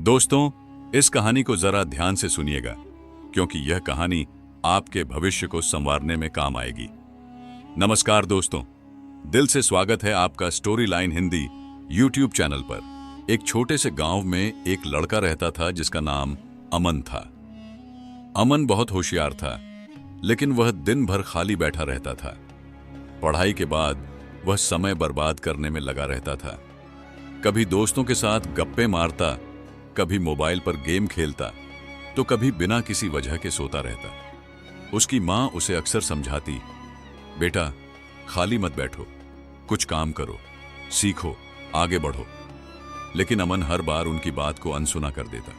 दोस्तों, इस कहानी को जरा ध्यान से सुनिएगा, क्योंकि यह कहानी आपके भविष्य को संवारने में काम आएगी। नमस्कार दोस्तों, दिल से स्वागत है आपका story line Hindi YouTube channel पर। एक छोटे से गांव में एक लड़का रहता था जिसका नाम अमन था। अमन बहुत होशियार था, लेकिन वह दिन भर खाली बैठा रहता था। पढ़ाई के बाद वह समय बर्बाद करने में लगा रहता था। कभी दोस्तों के साथ गप्पे मारता, कभी मोबाइल पर गेम खेलता, तो कभी बिना किसी वजह के सोता रहता। उसकी माँ उसे अक्सर समझाती, बेटा खाली मत बैठो, कुछ काम करो, सीखो, आगे बढ़ो। लेकिन अमन हर बार उनकी बात को अनसुना कर देता।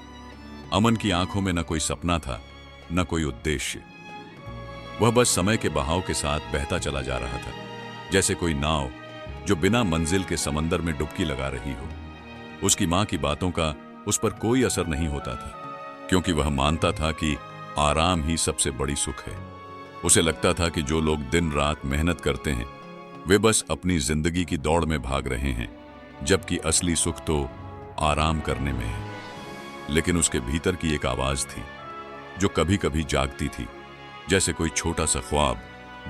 अमन की आंखों में न कोई सपना था, न कोई उद्देश्य। वह बस समय के बहाव के साथ बहता चला जा रहा था, जैसे कोई नाव जो बिना मंजिल के समंदर में डुबकी लगा रही हो। उसकी मां की बातों का उस पर कोई असर नहीं होता था, क्योंकि वह मानता था कि आराम ही सबसे बड़ी सुख है। उसे लगता था कि जो लोग दिन रात मेहनत करते हैं वे बस अपनी जिंदगी की दौड़ में भाग रहे हैं, जबकि असली सुख तो आराम करने में है। लेकिन उसके भीतर की एक आवाज थी जो कभी कभी जागती थी, जैसे कोई छोटा सा ख्वाब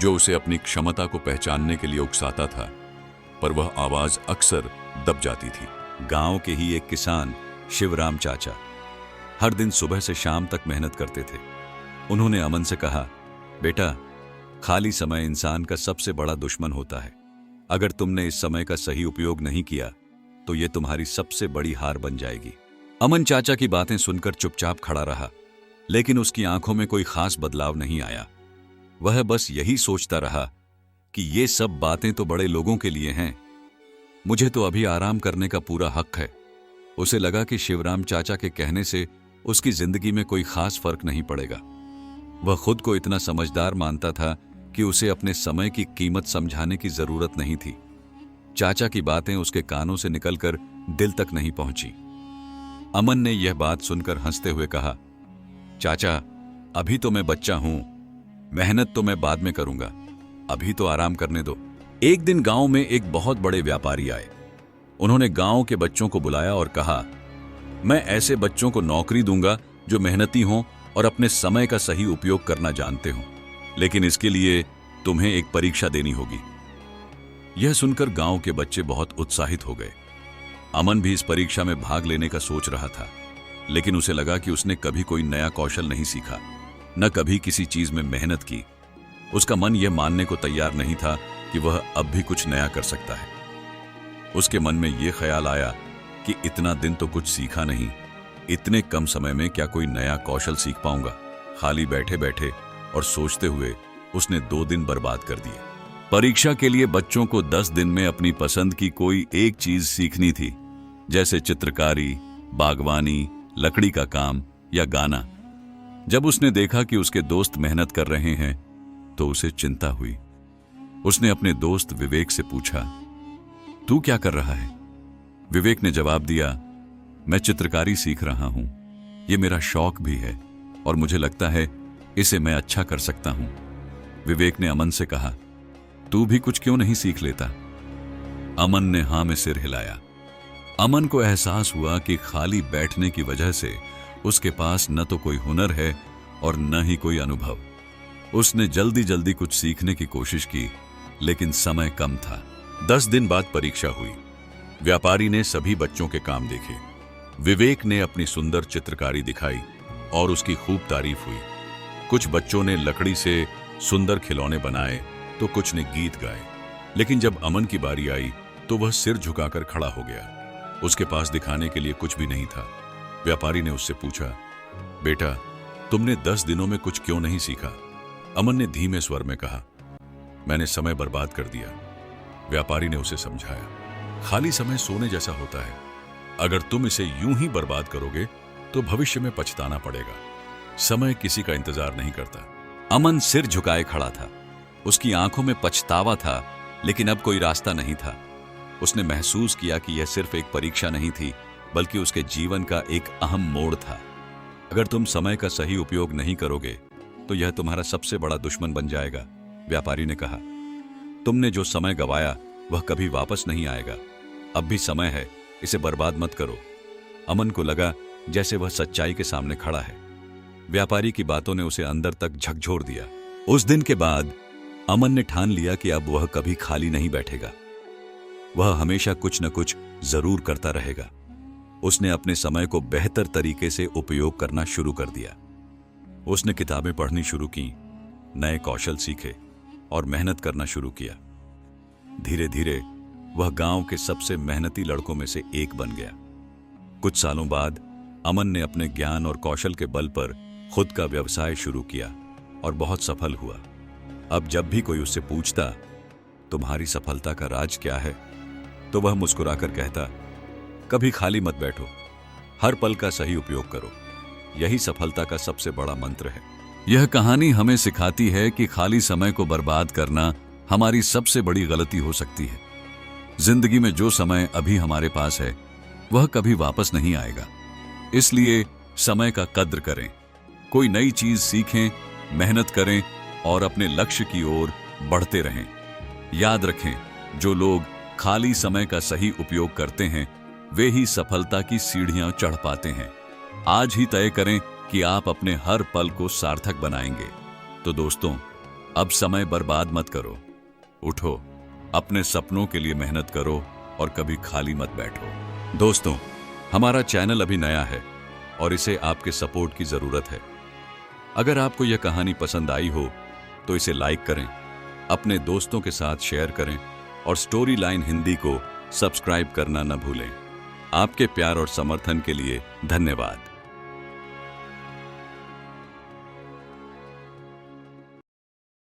जो उसे अपनी क्षमता को पहचानने के लिए उकसाता था, पर वह आवाज अक्सर दब जाती थी। गांव के ही एक किसान शिवराम चाचा हर दिन सुबह से शाम तक मेहनत करते थे। उन्होंने अमन से कहा, बेटा खाली समय इंसान का सबसे बड़ा दुश्मन होता है। अगर तुमने इस समय का सही उपयोग नहीं किया तो यह तुम्हारी सबसे बड़ी हार बन जाएगी। अमन चाचा की बातें सुनकर चुपचाप खड़ा रहा, लेकिन उसकी आंखों में कोई खास बदलाव नहीं आया। वह बस यही सोचता रहा कि ये सब बातें तो बड़े लोगों के लिए हैं, मुझे तो अभी आराम करने का पूरा हक है। उसे लगा कि शिवराम चाचा के कहने से उसकी जिंदगी में कोई खास फर्क नहीं पड़ेगा। वह खुद को इतना समझदार मानता था कि उसे अपने समय की कीमत समझाने की जरूरत नहीं थी। चाचा की बातें उसके कानों से निकलकर दिल तक नहीं पहुंची। अमन ने यह बात सुनकर हंसते हुए कहा, चाचा अभी तो मैं बच्चा हूं, मेहनत तो मैं बाद में करूंगा, अभी तो आराम करने दो। एक दिन गांव में एक बहुत बड़े व्यापारी आए। उन्होंने गांव के बच्चों को बुलाया और कहा, मैं ऐसे बच्चों को नौकरी दूंगा जो मेहनती हों और अपने समय का सही उपयोग करना जानते हों, लेकिन इसके लिए तुम्हें एक परीक्षा देनी होगी। यह सुनकर गांव के बच्चे बहुत उत्साहित हो गए। अमन भी इस परीक्षा में भाग लेने का सोच रहा था, लेकिन उसे लगा कि उसने कभी कोई नया कौशल नहीं सीखा, न कभी किसी चीज में मेहनत की। उसका मन यह मानने को तैयार नहीं था कि वह अब भी कुछ नया कर सकता है। उसके मन में यह ख्याल आया कि इतना दिन तो कुछ सीखा नहीं, इतने कम समय में क्या कोई नया कौशल सीख पाऊंगा। खाली बैठे बैठे और सोचते हुए उसने 2 दिन बर्बाद कर दिए। परीक्षा के लिए बच्चों को 10 दिन में अपनी पसंद की कोई एक चीज सीखनी थी, जैसे चित्रकारी, बागवानी, लकड़ी का काम या गाना। जब उसने देखा कि उसके दोस्त मेहनत कर रहे हैं तो उसे चिंता हुई। उसने अपने दोस्त विवेक से पूछा, तू क्या कर रहा है? विवेक ने जवाब दिया, मैं चित्रकारी सीख रहा हूं, यह मेरा शौक भी है और मुझे लगता है इसे मैं अच्छा कर सकता हूं। विवेक ने अमन से कहा, तू भी कुछ क्यों नहीं सीख लेता? अमन ने हां में सिर हिलाया। अमन को एहसास हुआ कि खाली बैठने की वजह से उसके पास न तो कोई हुनर है और न ही कोई अनुभव। उसने जल्दी जल्दी कुछ सीखने की कोशिश की, लेकिन समय कम था। 10 दिन बाद परीक्षा हुई। व्यापारी ने सभी बच्चों के काम देखे। विवेक ने अपनी सुंदर चित्रकारी दिखाई और उसकी खूब तारीफ हुई। कुछ बच्चों ने लकड़ी से सुंदर खिलौने बनाए तो कुछ ने गीत गाए। लेकिन जब अमन की बारी आई तो वह सिर झुकाकर खड़ा हो गया। उसके पास दिखाने के लिए कुछ भी नहीं था। व्यापारी ने उससे पूछा, बेटा तुमने 10 दिनों में कुछ क्यों नहीं सीखा? अमन ने धीमे स्वर में कहा, मैंने समय बर्बाद कर दिया। व्यापारी ने उसे समझाया, खाली समय सोने जैसा होता है, अगर तुम इसे यूं ही बर्बाद करोगे तो भविष्य में पछताना पड़ेगा। समय किसी का इंतजार नहीं करता। अमन सिर झुकाए खड़ा था। उसकी आंखों में पछतावा था, लेकिन अब कोई रास्ता नहीं था। उसने महसूस किया कि यह सिर्फ एक परीक्षा नहीं थी, बल्कि उसके जीवन का एक अहम मोड़ था। अगर तुम समय का सही उपयोग नहीं करोगे तो यह तुम्हारा सबसे बड़ा दुश्मन बन जाएगा। व्यापारी ने कहा, तुमने जो समय गवाया वह कभी वापस नहीं आएगा। अब भी समय है, इसे बर्बाद मत करो। अमन को लगा जैसे वह सच्चाई के सामने खड़ा है। व्यापारी की बातों ने उसे अंदर तक झकझोर दिया। उस दिन के बाद अमन ने ठान लिया कि अब वह कभी खाली नहीं बैठेगा। वह हमेशा कुछ न कुछ जरूर करता रहेगा। उसने अपने समय को बेहतर तरीके से उपयोग करना शुरू कर दिया। उसने किताबें पढ़नी शुरू की, नए कौशल सीखे और मेहनत करना शुरू किया। धीरे धीरे वह गांव के सबसे मेहनती लड़कों में से एक बन गया। कुछ सालों बाद अमन ने अपने ज्ञान और कौशल के बल पर खुद का व्यवसाय शुरू किया और बहुत सफल हुआ। अब जब भी कोई उससे पूछता, तुम्हारी सफलता का राज क्या है, तो वह मुस्कुराकर कहता, कभी खाली मत बैठो, हर पल का सही उपयोग करो। यही सफलता का सबसे बड़ा मंत्र है। यह कहानी हमें सिखाती है कि खाली समय को बर्बाद करना हमारी सबसे बड़ी गलती हो सकती है। जिंदगी में जो समय अभी हमारे पास है वह कभी वापस नहीं आएगा, इसलिए समय का कद्र करें, कोई नई चीज सीखें, मेहनत करें और अपने लक्ष्य की ओर बढ़ते रहें। याद रखें, जो लोग खाली समय का सही उपयोग करते हैं वे ही सफलता की सीढ़ियां चढ़ पाते हैं। आज ही तय करें कि आप अपने हर पल को सार्थक बनाएंगे। तो दोस्तों, अब समय बर्बाद मत करो, उठो, अपने सपनों के लिए मेहनत करो और कभी खाली मत बैठो। दोस्तों, हमारा चैनल अभी नया है और इसे आपके सपोर्ट की जरूरत है। अगर आपको यह कहानी पसंद आई हो तो इसे लाइक करें, अपने दोस्तों के साथ शेयर करें और स्टोरी लाइन हिंदी को सब्सक्राइब करना न भूलें। आपके प्यार और समर्थन के लिए धन्यवाद।